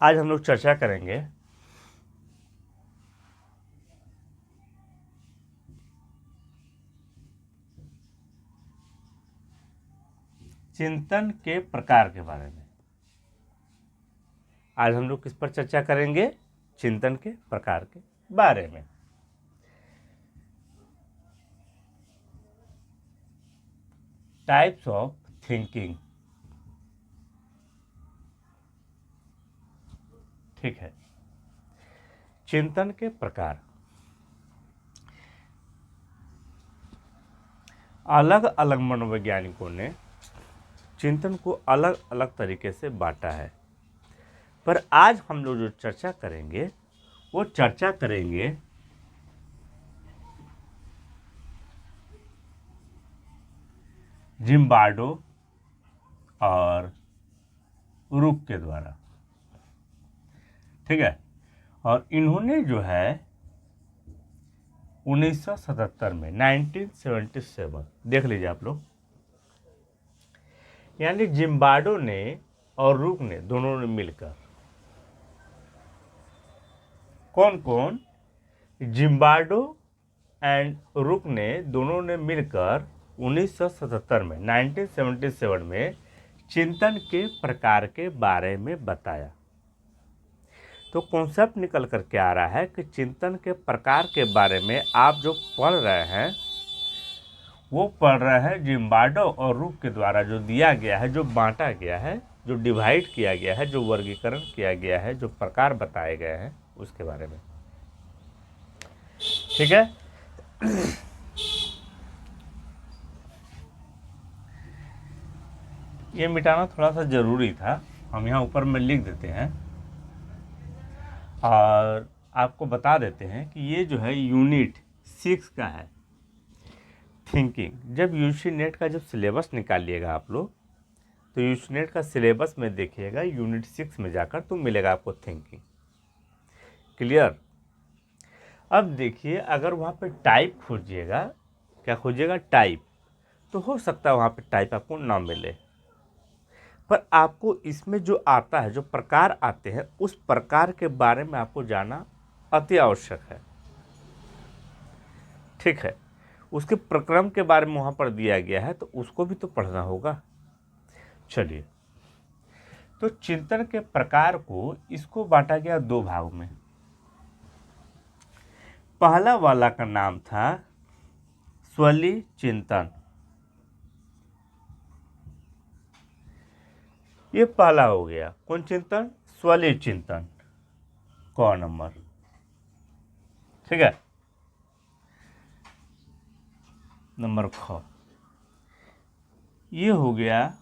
आज हम लोग चर्चा करेंगे चिंतन के प्रकार के बारे में। आज हम लोग किस पर चर्चा करेंगे? चिंतन के प्रकार के बारे में। Types of thinking. ठीक है, चिंतन के प्रकार। अलग अलग मनोवैज्ञानिकों ने चिंतन को अलग अलग तरीके से बांटा है, पर आज हम लोग जो चर्चा करेंगे वो चर्चा करेंगे जिम्बार्डो और रूक के द्वारा। ठीक है, और इन्होंने जो है 1977 में 1977 देख लीजिए आप लोग, यानी जिम्बार्डो ने और रूक ने दोनों ने मिलकर, कौन कौन? जिम्बार्डो एंड रूक ने दोनों ने मिलकर 1977 में 1977 में चिंतन के प्रकार के बारे में बताया। तो कॉन्सेप्ट निकल कर के आ रहा है कि चिंतन के प्रकार के बारे में आप जो पढ़ रहे हैं वो पढ़ रहे हैं जिम्बार्डो और रूक के द्वारा जो दिया गया है, जो बांटा गया है, जो डिवाइड किया गया है, जो वर्गीकरण किया गया है, जो प्रकार बताए गए हैं उसके बारे में। ठीक है, ये मिटाना थोड़ा सा ज़रूरी था, हम यहाँ ऊपर में लिख देते हैं और आपको बता देते हैं कि ये जो है यूनिट 6 का है, थिंकिंग। जब यूजी नेट का जब सिलेबस निकालिएगा आप लोग, तो यूजी नेट का सिलेबस में देखिएगा यूनिट 6 में जाकर तो मिलेगा आपको थिंकिंग। क्लियर? अब देखिए, अगर वहाँ पे टाइप खोजिएगा, क्या खोजिएगा? टाइप, तो हो सकता है वहाँ पे टाइप आपको ना मिले, पर आपको इसमें जो आता है, जो प्रकार आते हैं, उस प्रकार के बारे में आपको जानना अति आवश्यक है। ठीक है, उसके प्रक्रम के बारे में वहाँ पर दिया गया है, तो उसको भी तो पढ़ना होगा। चलिए, तो चिंतन के प्रकार को इसको बांटा गया 2 भाग में। पहला वाला का नाम था स्वली चिंतन। ये पहला हो गया। कौन चिंतन? स्वली चिंतन, क नंबर। ठीक है, नंबर ख। ये हो गया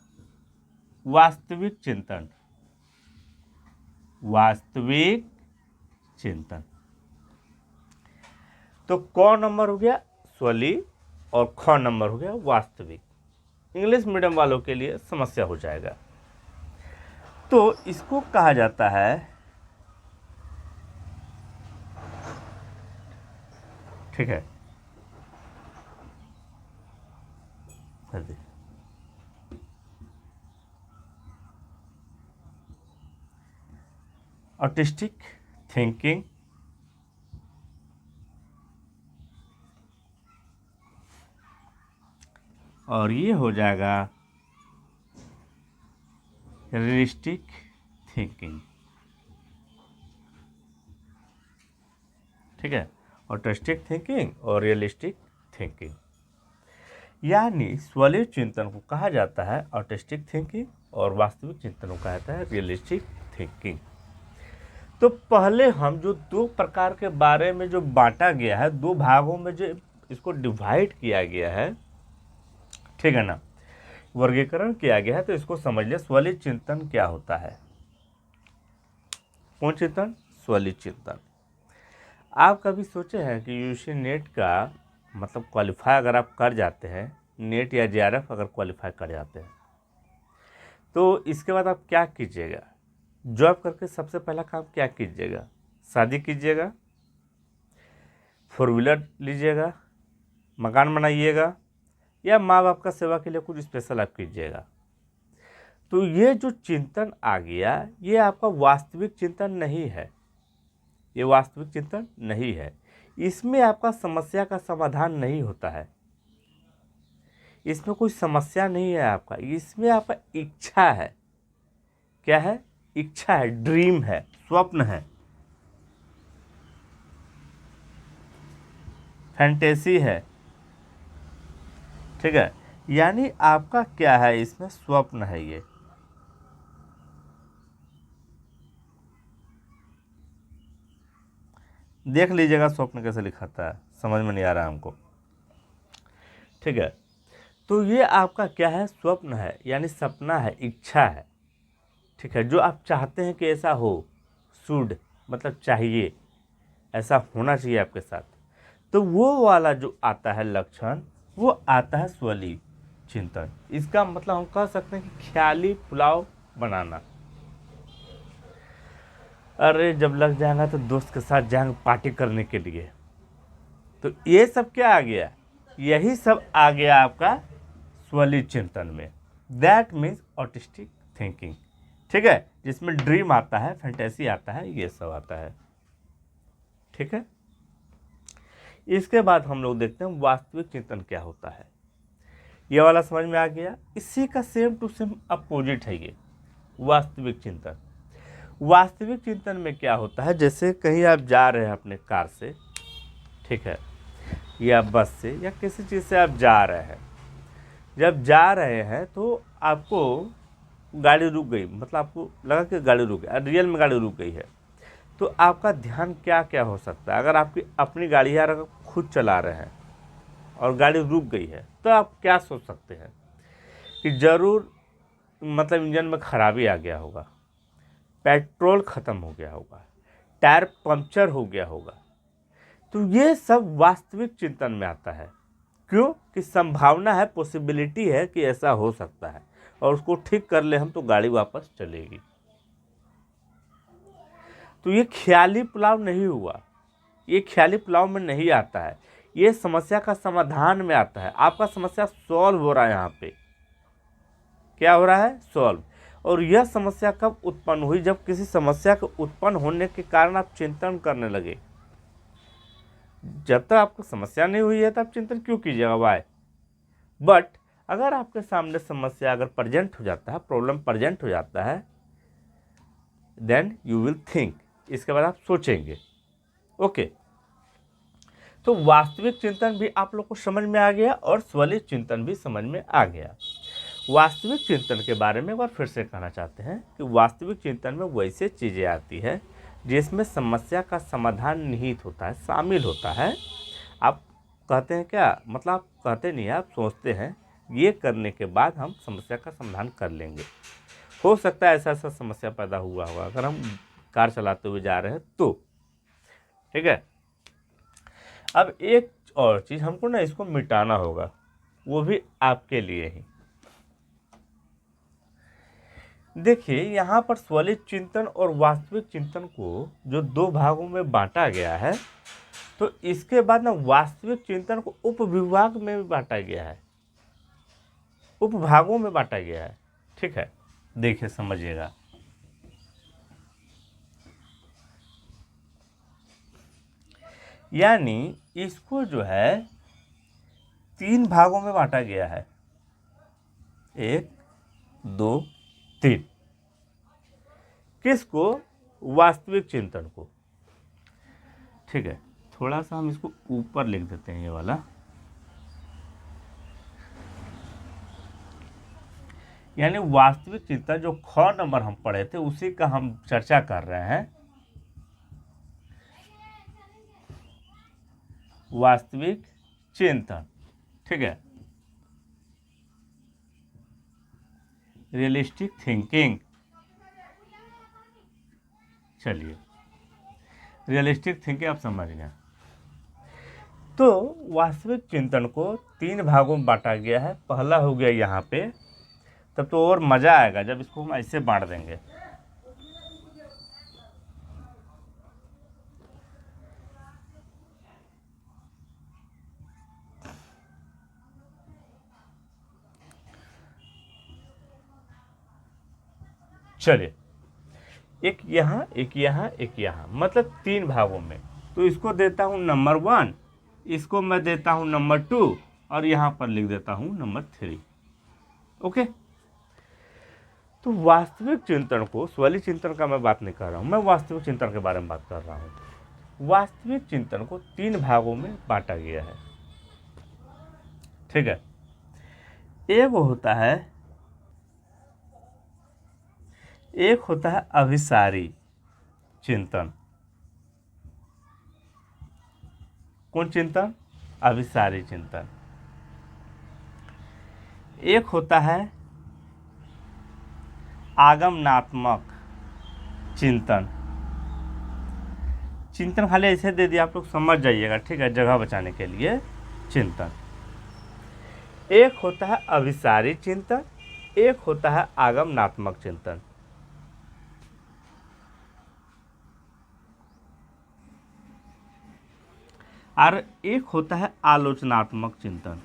वास्तविक चिंतन। वास्तविक चिंतन, तो क नंबर हो गया स्वली और ख नंबर हो गया वास्तविक। इंग्लिश मीडियम वालों के लिए समस्या हो जाएगा। तो इसको कहा जाता है, ठीक है, ऑटिस्टिक थिंकिंग, और ये हो जाएगा रियलिस्टिक थिंकिंग। ठीक है, ऑटिस्टिक थिंकिंग और रियलिस्टिक थिंकिंग। यानी स्वलीय चिंतन को कहा जाता है ऑटिस्टिक थिंकिंग और वास्तविक चिंतन को कहा जाता है रियलिस्टिक थिंकिंग। तो पहले हम जो 2 प्रकार के बारे में जो बांटा गया है, 2 भागों में जो इसको डिवाइड किया गया है, ठीक है ना, वर्गीकरण किया गया है, तो इसको समझ लिया स्वलीय चिंतन क्या होता है। कौन चिंतन? स्वलीय चिंतन। आप कभी सोचे हैं कि यूजी नेट का मतलब क्वालिफाई अगर आप कर जाते हैं, नेट या जेआरएफ अगर क्वालिफाई कर जाते हैं, तो इसके बाद आप क्या कीजिएगा? जॉब करके सबसे पहला काम क्या कीजिएगा? शादी कीजिएगा, 4 व्हीलर लीजिएगा, मकान बनाइएगा, या माँ बाप का सेवा के लिए कुछ स्पेशल आप कीजिएगा। तो ये जो चिंतन आ गया, ये आपका वास्तविक चिंतन नहीं है, ये वास्तविक चिंतन नहीं है। इसमें आपका समस्या का समाधान नहीं होता है, इसमें कोई समस्या नहीं है आपका, इसमें आपका इच्छा है। क्या है? इच्छा है, ड्रीम है, स्वप्न है, फैंटेसी है। ठीक है, यानी आपका क्या है, इसमें स्वप्न है। ये देख लीजिएगा स्वप्न कैसे लिखाता है, समझ में नहीं आ रहा हमको। ठीक है, तो ये आपका क्या है, स्वप्न है, यानी सपना है, इच्छा है। ठीक है, जो आप चाहते हैं कि ऐसा हो, शुड मतलब चाहिए, ऐसा होना चाहिए आपके साथ। तो वो वाला जो आता है लक्षण, वो आता है स्वली चिंतन। इसका मतलब हम कह सकते हैं कि ख्याली पुलाव बनाना। अरे जब लग जाएगा तो दोस्त के साथ जाएंगे पार्टी करने के लिए। तो ये सब क्या आ गया, यही सब आ गया आपका स्वली चिंतन में। That means autistic thinking. ठीक है, जिसमें ड्रीम आता है, फैंटेसी आता है, ये सब आता है। ठीक है, इसके बाद हम लोग देखते हैं वास्तविक चिंतन क्या होता है। ये वाला समझ में आ गया। इसी का सेम टू सेम अपोजिट है ये वास्तविक चिंतन। वास्तविक चिंतन में क्या होता है, जैसे कहीं आप जा रहे हैं अपने कार से, ठीक है, या बस से, या किसी चीज़ से आप जा रहे हैं। जब जा रहे हैं तो आपको गाड़ी रुक गई, मतलब आपको लगा कि गाड़ी रुक गई, रियल में गाड़ी रुक गई है। तो आपका ध्यान क्या क्या हो सकता है, अगर आपकी अपनी गाड़ी है, अगर खुद चला रहे हैं और गाड़ी रुक गई है, तो आप क्या सोच सकते हैं कि ज़रूर मतलब इंजन में खराबी आ गया होगा, पेट्रोल ख़त्म हो गया होगा, टायर पंक्चर हो गया होगा। तो ये सब वास्तविक चिंतन में आता है। क्यों? कि संभावना है, पॉसिबिलिटी है कि ऐसा हो सकता है, और उसको ठीक कर ले हम तो गाड़ी वापस चलेगी। तो ये ख्याली पुलाव नहीं हुआ, ये ख्याली पुलाव में नहीं आता है, ये समस्या का समाधान में आता है। आपका समस्या सॉल्व हो रहा है यहाँ पे। क्या हो रहा है? सॉल्व। और यह समस्या कब उत्पन्न हुई? जब किसी समस्या के उत्पन्न होने के कारण आप चिंतन करने लगे। जब तक आपको समस्या नहीं हुई है तो आप चिंतन क्यों कीजिएगा? वाई? बट अगर आपके सामने समस्या अगर प्रेजेंट हो जाता है, प्रॉब्लम प्रेजेंट हो जाता है, देन यू विल थिंक, इसके बाद आप सोचेंगे। ओके, तो वास्तविक चिंतन भी आप लोग को समझ में आ गया और स्वलित चिंतन भी समझ में आ गया। वास्तविक चिंतन के बारे में एक बार फिर से कहना चाहते हैं कि वास्तविक चिंतन में वैसे चीज़ें आती है जिसमें समस्या का समाधान निहित होता है, शामिल होता है। आप कहते हैं क्या, मतलब आप कहते नहीं, आप सोचते हैं ये करने के बाद हम समस्या का समाधान कर लेंगे। हो सकता है ऐसा ऐसा समस्या पैदा हुआ होगा अगर हम कार चलाते हुए जा रहे हैं तो। ठीक है, अब एक और चीज़ हमको ना इसको मिटाना होगा, वो भी आपके लिए ही। देखिए यहाँ पर स्वलित चिंतन और वास्तविक चिंतन को जो दो भागों में बांटा गया है, तो इसके बाद ना वास्तविक चिंतन को उपविभाग में भी बांटा गया है, उपभागों में बांटा गया है। ठीक है, देखिए समझिएगा। यानी इसको जो है तीन भागों में बांटा गया है, 1 2 3। किसको? वास्तविक चिंतन को। ठीक है, थोड़ा सा हम इसको ऊपर लिख देते हैं, ये वाला। यानी वास्तविक चिंतन जो ख नंबर हम पढ़े थे उसी का हम चर्चा कर रहे हैं। वास्तविक चिंतन, ठीक है, रियलिस्टिक थिंकिंग। चलिए, रियलिस्टिक थिंकिंग आप समझ गए। तो वास्तविक चिंतन को तीन भागों में बांटा गया है। पहला हो गया यहाँ पे, तब तो और मज़ा आएगा जब इसको हम ऐसे बांट देंगे। चलिए, एक यहाँ, एक यहाँ, एक यहाँ, मतलब 3 भागों में। तो इसको देता हूँ नंबर 1, इसको मैं देता हूँ नंबर 2 और यहाँ पर लिख देता हूँ नंबर 3। ओके। तो वास्तविक चिंतन को, स्वलित चिंतन का मैं बात नहीं कर रहा हूँ, मैं वास्तविक चिंतन के बारे में बात कर रहा हूँ। वास्तविक चिंतन को 3 भागों में बांटा गया है। ठीक है। एक होता है अभिसारी चिंतन। कौन चिंतन? अभिसारी चिंतन। एक होता है आगमनात्मक चिंतन। चिंतन खाली ऐसे दे दिया, आप लोग समझ जाइएगा, ठीक है, जगह बचाने के लिए चिंतन। एक होता है अभिसारी चिंतन, एक होता है आगमनात्मक चिंतन। और एक होता है आलोचनात्मक चिंतन।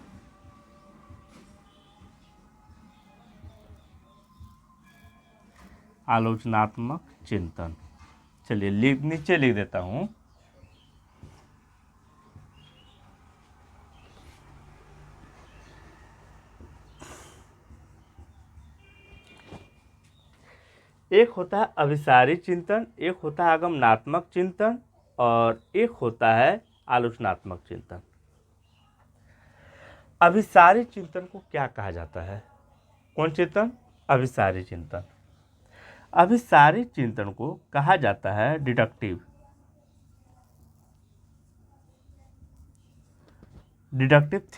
आलोचनात्मक चिंतन। चलिए नीचे लिख देता हूं। एक होता है अभिसारी चिंतन, एक होता है आगमनात्मक चिंतन और एक होता है आलोचनात्मक चिंतन। अभिसारी चिंतन को क्या कहा जाता है? कौन चिंतन? अभिसारी चिंतन। अभिसारी चिंतन को कहा जाता है डिडक्टिव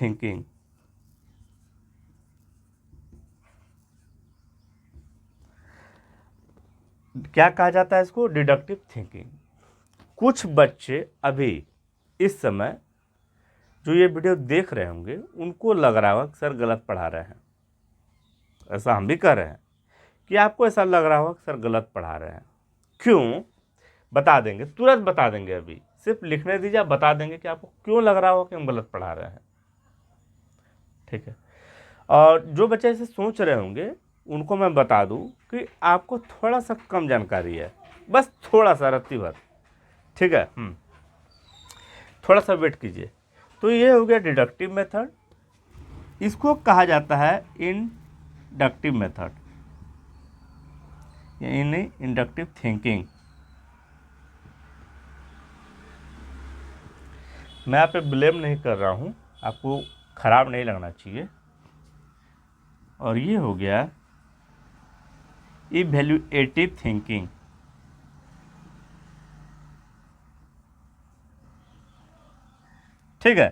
थिंकिंग। क्या कहा जाता है इसको? Deductive thinking. कुछ बच्चे अभी इस समय जो ये वीडियो देख रहे होंगे उनको लग रहा होगा कि सर गलत पढ़ा रहे हैं। ऐसा हम भी कर रहे हैं कि आपको ऐसा लग रहा होगा कि सर गलत पढ़ा रहे हैं। क्यों? बता देंगे, तुरंत बता देंगे। अभी सिर्फ लिखने दीजिए, आप बता देंगे कि आपको क्यों लग रहा होगा कि हम गलत पढ़ा रहे हैं। ठीक है। और जो बच्चे ऐसे सोच रहे होंगे उनको मैं बता दूं कि आपको थोड़ा सा कम जानकारी है, बस थोड़ा सा, रत्ती भर। ठीक है। थोड़ा सा वेट कीजिए। तो ये हो गया डिडक्टिव मेथड। इसको कहा जाता है इंडक्टिव मेथड, यानी इंडक्टिव थिंकिंग। मैं आप पे ब्लेम नहीं कर रहा हूं, आपको खराब नहीं लगना चाहिए। और ये हो गया इवैल्यूएटिव थिंकिंग। ठीक है।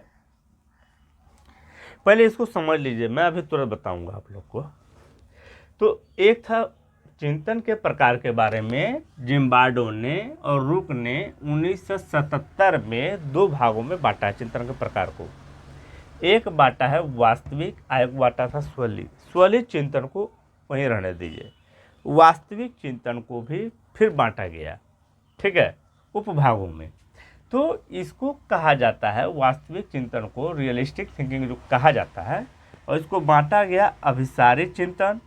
पहले इसको समझ लीजिए, मैं अभी तुरंत बताऊंगा आप लोग को। तो एक था चिंतन के प्रकार के बारे में, जिम्बार्डो ने और रुक ने 1977 में 2 भागों में बांटा है चिंतन के प्रकार को। एक बांटा है वास्तविक, एक बांटा था स्वलित। स्वलित चिंतन को वहीं रहने दीजिए। वास्तविक चिंतन को भी फिर बांटा गया, ठीक है, उपभागों में। तो इसको कहा जाता है, वास्तविक चिंतन को रियलिस्टिक थिंकिंग जो कहा जाता है, और इसको बांटा गया अभिसारी चिंतन,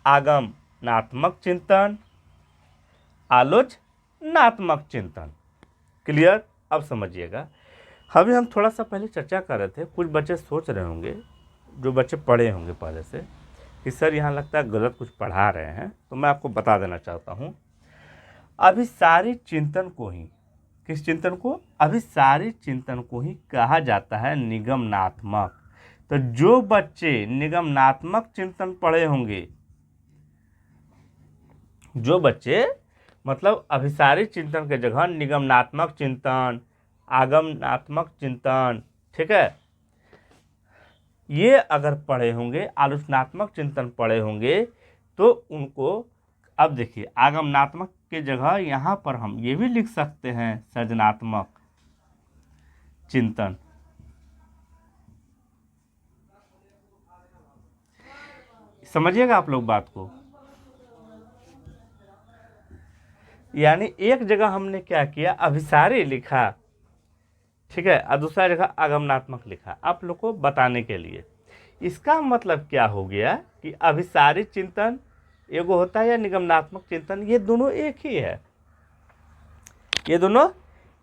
आगमनात्मक चिंतन, आलोचनात्मक चिंतन। क्लियर? अब समझिएगा। अभी हम थोड़ा सा पहले चर्चा कर रहे थे, कुछ बच्चे सोच रहे होंगे, जो बच्चे पढ़े होंगे पहले से, कि सर यहाँ लगता है गलत कुछ पढ़ा रहे हैं। तो मैं आपको बता देना चाहता हूँ, अभिसारी चिंतन को ही, किस चिंतन को? अभिसारी चिंतन को ही कहा जाता है निगमनात्मक। तो जो बच्चे निगमनात्मक चिंतन पढ़े होंगे, जो बच्चे मतलब अभिसारी चिंतन के जगह निगमनात्मक चिंतन, आगमनात्मक चिंतन, ठीक है, ये अगर पढ़े होंगे, आलोचनात्मक चिंतन पढ़े होंगे, तो उनको, अब देखिए, आगमनात्मक के जगह यहाँ पर हम ये भी लिख सकते हैं सृजनात्मक चिंतन। समझिएगा आप लोग बात को। यानी एक जगह हमने क्या किया, अभिसारी लिखा, ठीक है, और दूसरा जगह आगमनात्मक लिखा, आप लोग को बताने के लिए। इसका मतलब क्या हो गया कि अभिसारी चिंतन ईगो होता है या निगमनात्मक चिंतन, ये दोनों एक ही है, ये दोनों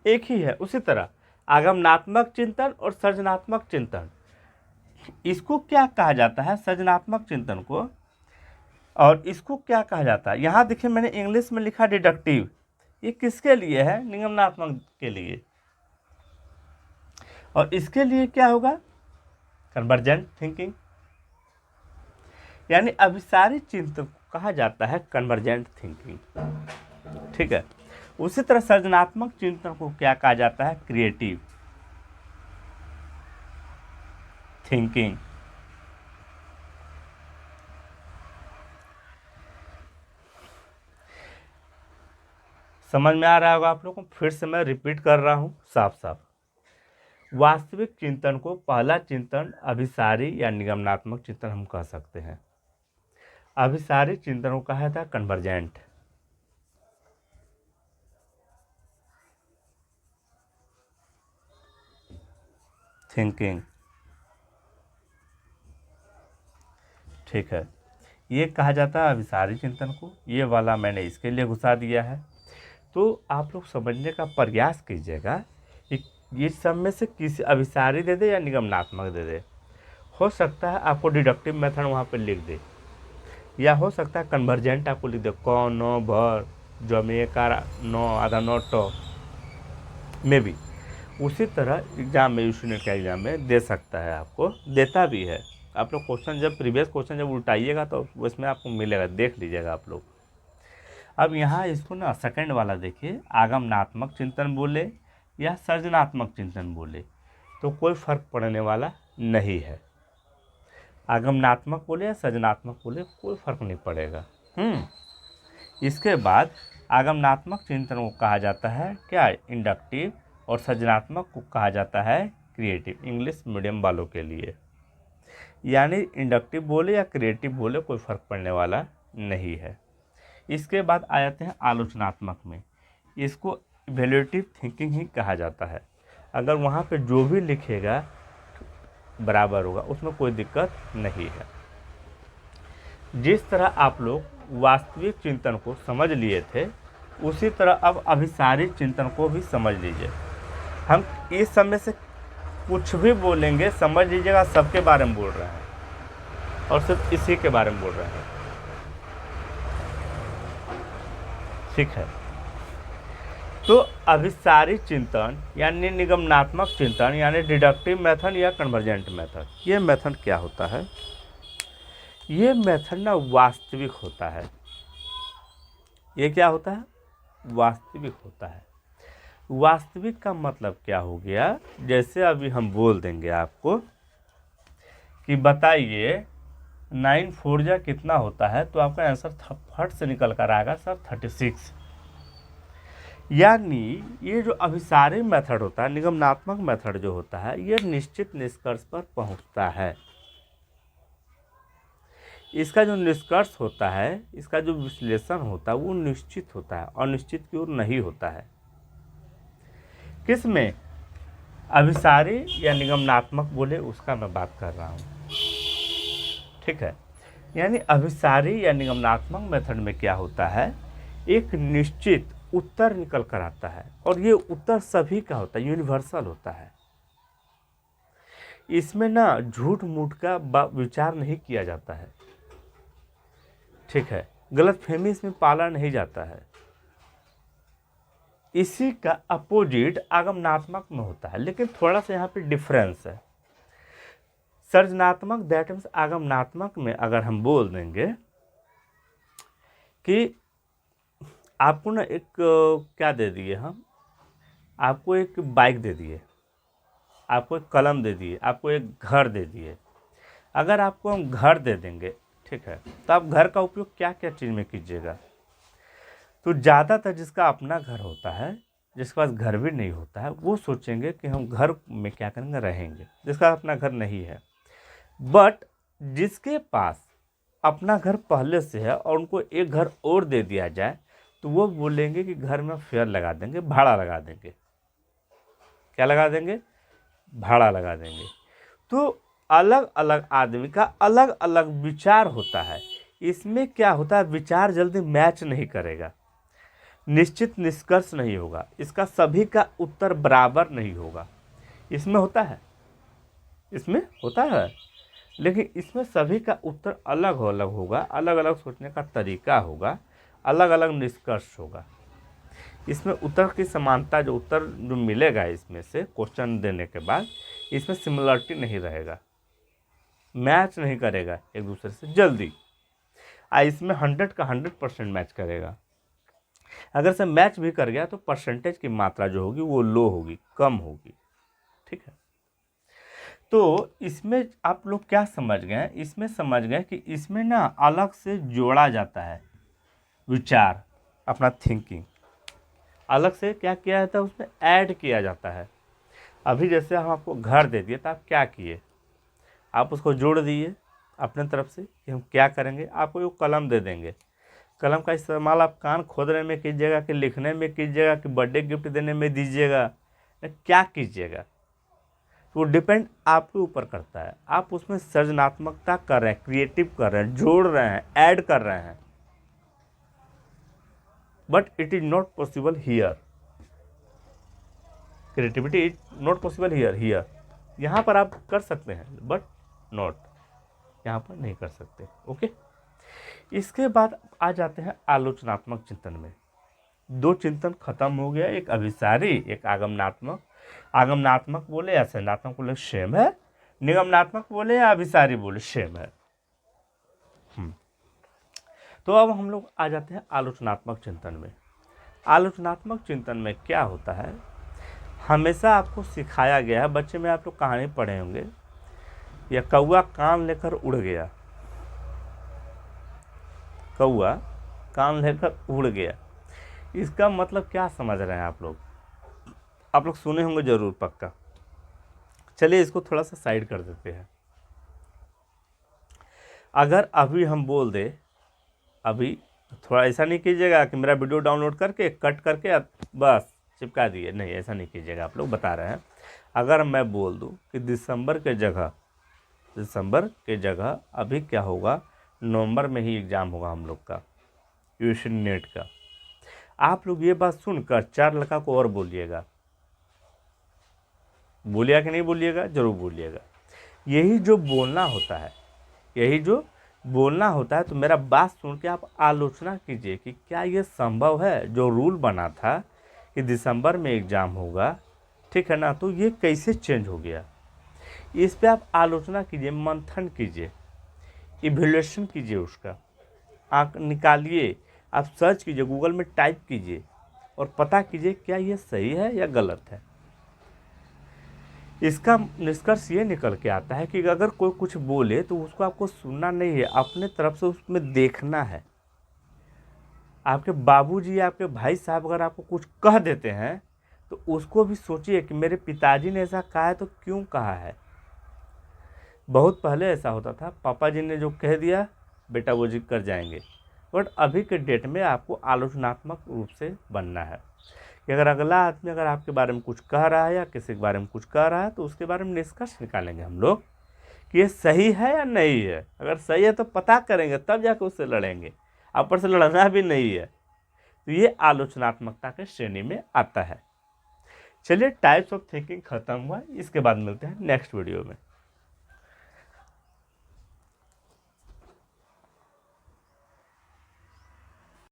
एक ही है। उसी तरह आगमनात्मक चिंतन और सृजनात्मक चिंतन, इसको क्या कहा जाता है, सृजनात्मक चिंतन को, और इसको क्या कहा जाता है। यहाँ देखिए मैंने इंग्लिश में लिखा डिडक्टिव, ये किसके लिए है, निगमनात्मक के लिए। और इसके लिए क्या होगा, कन्वर्जेंट थिंकिंग, यानी अभिसारी चिंतन को कहा जाता है कन्वर्जेंट थिंकिंग, ठीक है। उसी तरह सृजनात्मक चिंतन को क्या कहा जाता है, क्रिएटिव थिंकिंग। समझ में आ रहा होगा आप लोगों को, फिर से मैं रिपीट कर रहा हूं साफ साफ। वास्तविक चिंतन को पहला चिंतन अभिसारी या निगमनात्मक चिंतन हम कह सकते हैं। अभिसारी चिंतन को कहा था कन्वर्जेंट, थिंकिंग, ठीक है। ये कहा जाता है अभिसारी चिंतन को, ये वाला मैंने इसके लिए घुसा दिया है। तो आप लोग समझने का प्रयास कीजिएगा कि ये सब में से किसी अभिसारी दे दे या निगमनात्मक दे दे। हो सकता है आपको डिडक्टिव मेथड वहाँ पे लिख दे, या हो सकता है कन्वर्जेंट आपको लिख दे, क न भर जमे का नो आधा नो टो में भी। उसी तरह एग्जाम में, यूसीनेट का एग्जाम में दे सकता है, आपको देता भी है। आप लोग क्वेश्चन जब प्रीवियस क्वेश्चन जब उल्टाइएगा तो उसमें आपको मिलेगा, देख लीजिएगा आप लोग। अब यहाँ इसको ना सेकंड वाला देखिए, आगमनात्मक चिंतन बोले या सृजनात्मक चिंतन बोले तो कोई फर्क पड़ने वाला नहीं है। आगमनात्मक बोले या सृजनात्मक बोले कोई फर्क नहीं पड़ेगा। इसके बाद आगमनात्मक चिंतन को कहा जाता है क्या, इंडक्टिव, और सृजनात्मक को कहा जाता है क्रिएटिव, इंग्लिश मीडियम वालों के लिए। यानी इंडक्टिव बोले या क्रिएटिव बोले कोई फर्क पड़ने वाला नहीं है। इसके बाद आ जाते हैं आलोचनात्मक में, इसको इवैल्यूएटिव थिंकिंग ही कहा जाता है। अगर वहाँ पे जो भी लिखेगा बराबर होगा, उसमें कोई दिक्कत नहीं है। जिस तरह आप लोग वास्तविक चिंतन को समझ लिए थे, उसी तरह अब अभिसारी चिंतन को भी समझ लीजिए। हम इस समय से कुछ भी बोलेंगे समझ लीजिएगा सबके बारे में बोल रहे हैं और सिर्फ इसी के बारे में बोल रहे हैं, ठीक है। तो अभिसारी चिंतन यानी निगमनात्मक चिंतन यानी डिडक्टिव मेथड या कन्वर्जेंट मेथड, ये मेथड क्या होता है, ये मेथड ना वास्तविक होता है। ये क्या होता है, वास्तविक होता है। वास्तविक का मतलब क्या हो गया, जैसे अभी हम बोल देंगे आपको कि बताइए 9 4 जा कितना होता है, तो आपका आंसर फट से निकल कर आएगा सर 36। यानी ये जो अभिसारी मेथड होता है, निगमनात्मक मेथड जो होता है, ये निश्चित निष्कर्ष पर पहुंचता है। इसका जो निष्कर्ष होता है, इसका जो विश्लेषण होता है वो निश्चित होता है, अनिश्चित की ओर नहीं होता है। किस में, अभिसारी या निगमनात्मक बोले उसका मैं बात कर रहा हूँ, ठीक है। यानी अभिसारी या निगमनात्मक मेथड में क्या होता है, एक निश्चित उत्तर निकल कर आता है और ये उत्तर सभी का होता है, यूनिवर्सल होता है। इसमें ना झूठ मूठ का विचार नहीं किया जाता है, ठीक है। गलतफहमी इसमें पाला नहीं जाता है। इसी का अपोजिट आगमनात्मक में होता है, लेकिन थोड़ा सा यहाँ पे डिफरेंस है। सृजनात्मक दैट मीन्स आगमनात्मक में अगर हम बोल देंगे कि आपको ना एक क्या दे दिए, हम आपको एक बाइक दे दिए, आपको एक कलम दे दिए, आपको एक घर दे दिए। अगर आपको हम घर दे देंगे, ठीक है, तो आप घर का उपयोग क्या क्या चीज़ में कीजिएगा। तो ज़्यादातर जिसका अपना घर होता है, जिसके पास घर भी नहीं होता है, वो सोचेंगे कि हम घर में क्या करेंगे, रहेंगे, जिसका अपना घर नहीं है। बट जिसके पास अपना घर पहले से है और उनको एक घर और दे दिया जाए, तो वो बोलेंगे कि घर में फेयर लगा देंगे, भाड़ा लगा देंगे। क्या लगा देंगे, भाड़ा लगा देंगे। तो अलग अलग आदमी का अलग अलग विचार होता है। इसमें क्या होता है, विचार जल्दी मैच नहीं करेगा, निश्चित निष्कर्ष नहीं होगा, इसका सभी का उत्तर बराबर नहीं होगा। इसमें होता है, इसमें होता है, लेकिन इसमें सभी का उत्तर अलग अलग होगा, अलग अलग सोचने का तरीका होगा, अलग अलग निष्कर्ष होगा। इसमें उत्तर की समानता, जो उत्तर जो मिलेगा इसमें से क्वेश्चन देने के बाद, इसमें सिमिलरिटी नहीं रहेगा, मैच नहीं करेगा एक दूसरे से जल्दी। इसमें 100 का 100% मैच करेगा। अगर से मैच भी कर गया तो परसेंटेज की मात्रा जो होगी वो लो होगी, कम होगी। ठीक है, तो इसमें आप लोग क्या समझ गए, इसमें समझ गए कि इसमें ना अलग से जोड़ा जाता है विचार, अपना थिंकिंग अलग से क्या किया जाता है, उसमें ऐड किया जाता है। अभी जैसे हम आपको घर दे दिए तो आप क्या किए, आप उसको जोड़ दिए अपने तरफ से कि हम क्या करेंगे, आपको वो कलम दे देंगे। कलम का इस्तेमाल आप कान खोदने में कीजिएगा, कि लिखने में कीजिएगा, कि बर्थडे गिफ्ट देने में दीजिएगा, या क्या कीजिएगा, तो वो डिपेंड आपके ऊपर करता है। आप उसमें सृजनात्मकता कर रहे हैं, क्रिएटिव कर रहे हैं, जोड़ रहे हैं, ऐड कर रहे हैं, but it is not possible here. Creativity is not possible here यहाँ पर आप कर सकते हैं, बट नॉट यहाँ पर नहीं कर सकते। ओके, इसके बाद आ जाते हैं आलोचनात्मक चिंतन में। दो चिंतन खत्म हो गया, एक अभिसारी, एक आगमनात्मक। आगमनात्मक बोले या संज्ञानात्मक बोले सेम है, निगमनात्मक बोले या अभिसारी बोले सेम है। तो अब हम लोग आ जाते हैं आलोचनात्मक चिंतन में। आलोचनात्मक चिंतन में क्या होता है, हमेशा आपको सिखाया गया है, बच्चे में आप लोग कहानी पढ़े होंगे, या कौआ कान लेकर उड़ गया, कौआ कान लेकर उड़ गया। इसका मतलब क्या समझ रहे हैं आप लोग सुने होंगे जरूर पक्का। चलिए इसको थोड़ा सा साइड कर देते हैं। अगर अभी हम बोल दे, अभी थोड़ा ऐसा नहीं कीजिएगा कि मेरा वीडियो डाउनलोड करके कट करके बस चिपका दिए, नहीं ऐसा नहीं कीजिएगा। आप लोग बता रहे हैं, अगर मैं बोल दूं कि दिसंबर के जगह अभी क्या होगा, नवंबर में ही एग्ज़ाम होगा हम लोग का, यूजी नेट का। आप लोग ये बात सुनकर 4 लड़का को और बोलिएगा, बोलिएगा कि नहीं बोलिएगा, जरूर बोलिएगा। यही जो बोलना होता है, तो मेरा बात सुन के आप आलोचना कीजिए कि क्या ये संभव है, जो रूल बना था कि दिसंबर में एग्ज़ाम होगा, ठीक है ना, तो ये कैसे चेंज हो गया। इस पे आप आलोचना कीजिए, मंथन कीजिए, इवैल्यूएशन कीजिए, उसका आप निकालिए, आप सर्च कीजिए, गूगल में टाइप कीजिए और पता कीजिए क्या ये सही है या गलत है। इसका निष्कर्ष ये निकल के आता है कि अगर कोई कुछ बोले तो उसको आपको सुनना नहीं है, अपने तरफ से उसमें देखना है। आपके बाबूजी या आपके भाई साहब अगर आपको कुछ कह देते हैं तो उसको भी सोचिए कि मेरे पिताजी ने ऐसा कहा है तो क्यों कहा है। बहुत पहले ऐसा होता था, पापा जी ने जो कह दिया बेटा वो जी कर जाएंगे, बट अभी के डेट में आपको आलोचनात्मक रूप से बनना है कि अगर अगला आदमी अगर आपके बारे में कुछ कह रहा है या किसी के बारे में कुछ कह रहा है तो उसके बारे में निष्कर्ष निकालेंगे हम लोग कि ये सही है या नहीं है। अगर सही है तो पता करेंगे, तब जाकर उससे लड़ेंगे, ऊपर से लड़ना भी नहीं है। तो ये आलोचनात्मकता के श्रेणी में आता है। चलिए, टाइप्स ऑफ थिंकिंग खत्म हुआ, इसके बाद मिलते हैं नेक्स्ट वीडियो में।